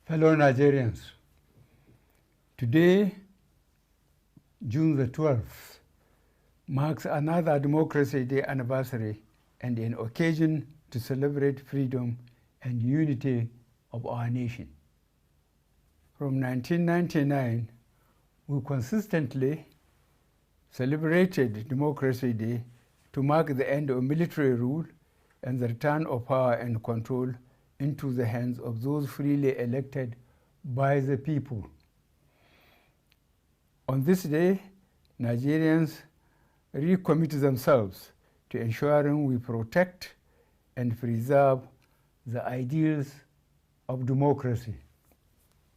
Fellow Nigerians, today, June the 12th, marks another Democracy Day anniversary and an occasion to celebrate freedom and unity of our nation. From 1999, we consistently celebrated Democracy Day to mark the end of military rule and the return of power and control into the hands of those freely elected by the people. On this day, Nigerians recommit themselves to ensuring we protect and preserve the ideals of democracy.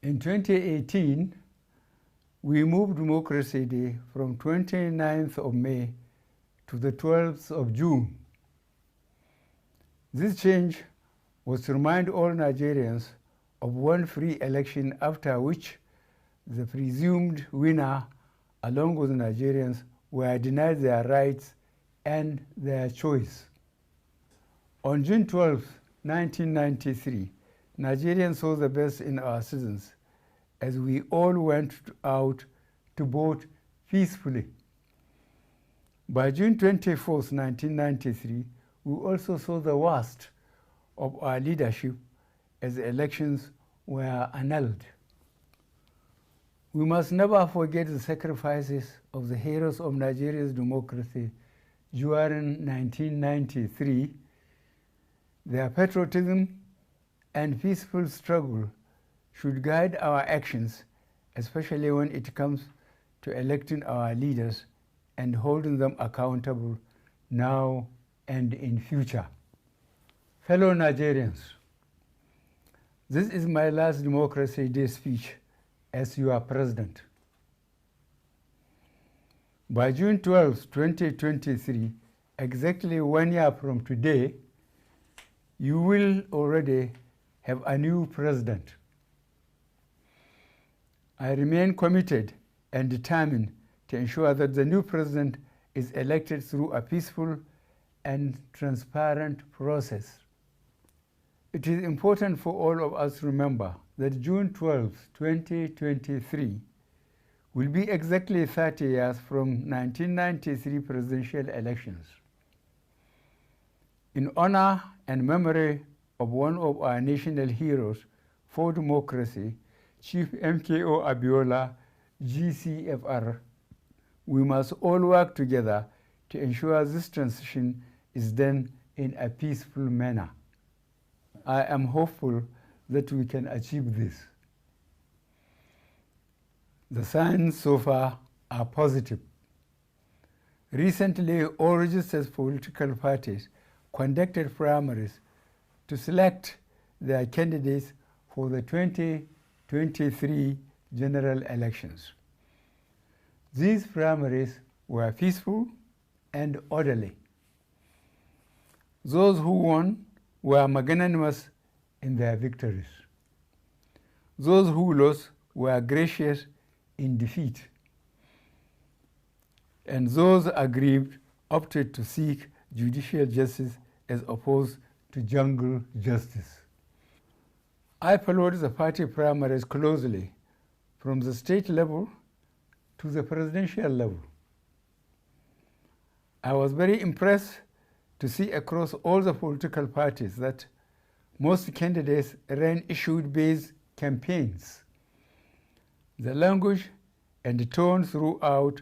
In 2018, we moved Democracy Day from 29th of May to the 12th of June. This change was to remind all Nigerians of one free election after which the presumed winner, along with Nigerians, were denied their rights and their choice. On June 12, 1993, Nigerians saw the best in our citizens as we all went out to vote peacefully. By June 24, 1993, we also saw the worst of our leadership as the elections were annulled. We must never forget the sacrifices of the heroes of Nigeria's democracy during 1993. Their patriotism and peaceful struggle should guide our actions, especially when it comes to electing our leaders and holding them accountable now and in future. Fellow Nigerians, this is my last Democracy Day speech as your president. By June 12, 2023, exactly 1 year from today, you will already have a new president. I remain committed and determined to ensure that the new president is elected through a peaceful and transparent process. It is important for all of us to remember that June 12, 2023 will be exactly 30 years from 1993 presidential elections. In honor and memory of one of our national heroes for democracy, Chief MKO Abiola, GCFR, we must all work together to ensure this transition is done in a peaceful manner. I am hopeful that we can achieve this. The signs so far are positive. Recently, all registered political parties conducted primaries to select their candidates for the 2023 general elections. These primaries were peaceful and orderly. Those who won were magnanimous in their victories. Those who lost were gracious in defeat. And those aggrieved opted to seek judicial justice as opposed to jungle justice. I followed the party primaries closely from the state level to the presidential level. I was very impressed to see across all the political parties that most candidates ran issue-based campaigns. The language and the tone throughout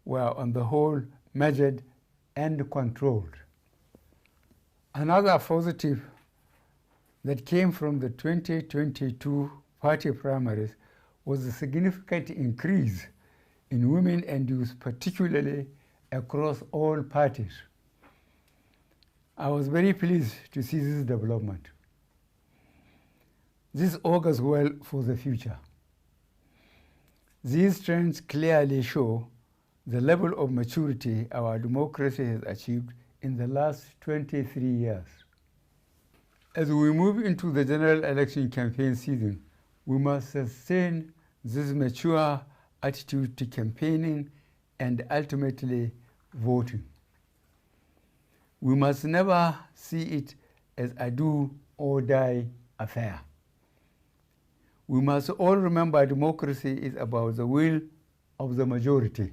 were on the whole measured and controlled. Another positive that came from the 2022 party primaries was a significant increase in women and youth, particularly across all parties. I was very pleased to see this development. This augurs well for the future. These trends clearly show the level of maturity our democracy has achieved in the last 23 years. As we move into the general election campaign season, we must sustain this mature attitude to campaigning and ultimately voting. We must never see it as a do or die affair. We must all remember democracy is about the will of the majority.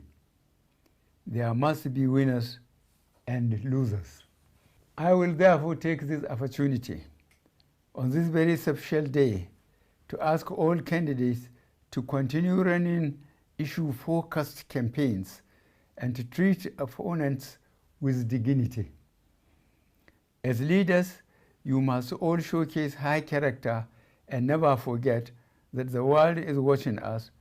There must be winners and losers. I will therefore take this opportunity on this very special day to ask all candidates to continue running issue-focused campaigns and to treat opponents with dignity. As leaders, you must all showcase high character and never forget that the world is watching us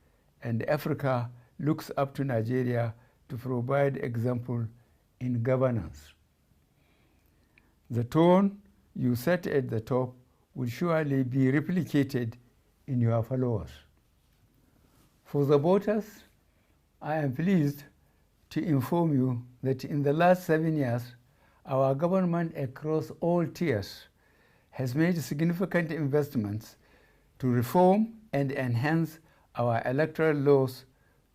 and Africa looks up to Nigeria to provide example in governance. The tone you set at the top will surely be replicated in your followers. For the voters, I am pleased to inform you that in the last 7 years, our government across all tiers has made significant investments to reform and enhance our electoral laws,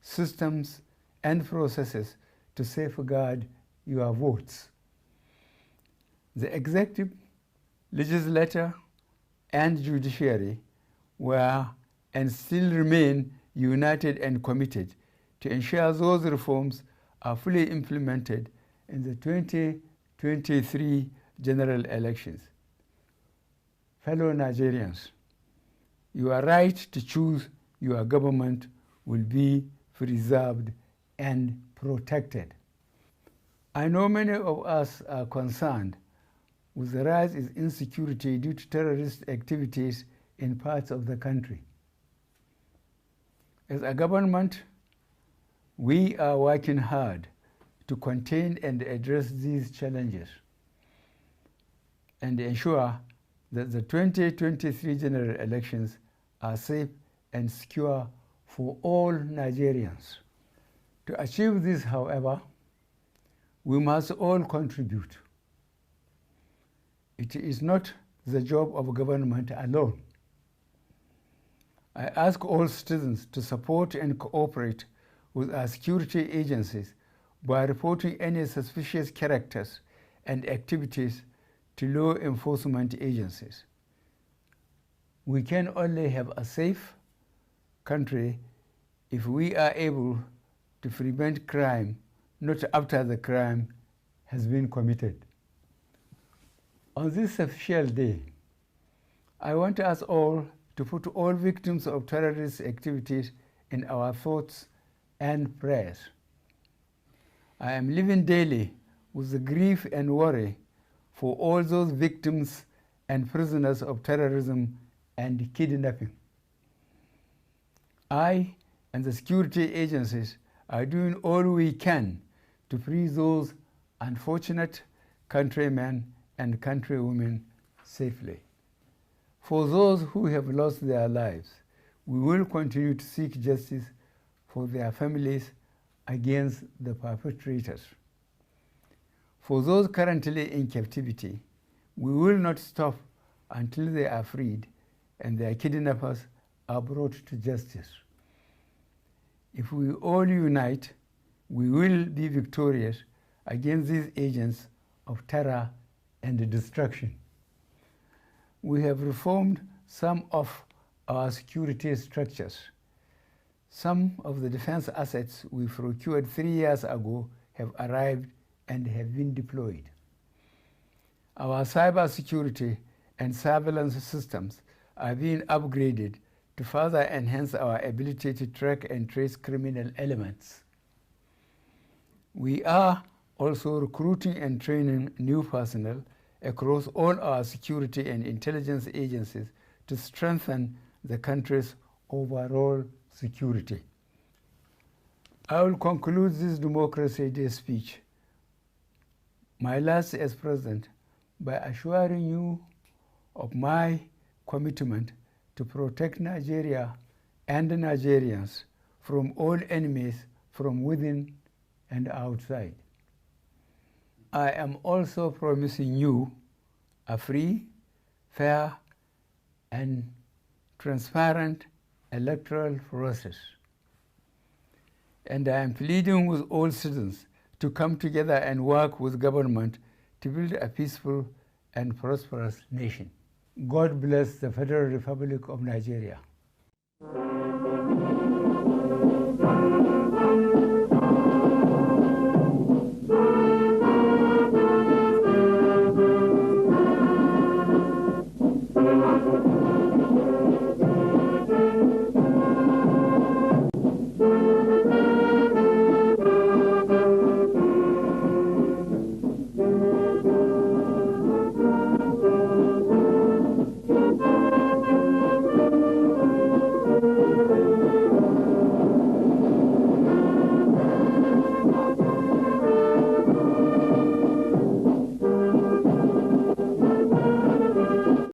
systems, and processes to safeguard your votes. The executive, legislature, and judiciary were and still remain united and committed to ensure those reforms are fully implemented in the 2023 general elections. Fellow Nigerians, your right to choose your government will be preserved and protected. I know many of us are concerned with the rise in insecurity due to terrorist activities in parts of the country. As a government, we are working hard to contain and address these challenges and ensure that the 2023 general elections are safe and secure for all Nigerians. To achieve this, however, we must all contribute. It is not the job of government alone. I ask all citizens to support and cooperate with our security agencies by reporting any suspicious characters and activities to law enforcement agencies. We can only have a safe country if we are able to prevent crime, not after the crime has been committed. On this special day, I want us all to put all victims of terrorist activities in our thoughts and prayers. I am living daily with the grief and worry for all those victims and prisoners of terrorism and kidnapping. I and the security agencies are doing all we can to free those unfortunate countrymen and countrywomen safely. For those who have lost their lives, we will continue to seek justice for their families against the perpetrators. For those currently in captivity, we will not stop until they are freed and their kidnappers are brought to justice. If we all unite, we will be victorious against these agents of terror and destruction. We have reformed some of our security structures. Some of the defense assets we procured 3 years ago have arrived and have been deployed. Our cybersecurity and surveillance systems are being upgraded to further enhance our ability to track and trace criminal elements. We are also recruiting and training new personnel across all our security and intelligence agencies to strengthen the country's overall security. I will conclude this Democracy Day speech, my last as president, by assuring you of my commitment to protect Nigeria and the Nigerians from all enemies from within and outside. I am also promising you a free, fair, and transparent electoral process. And I am pleading with all citizens to come together and work with government to build a peaceful and prosperous nation. God bless the Federal Republic of Nigeria.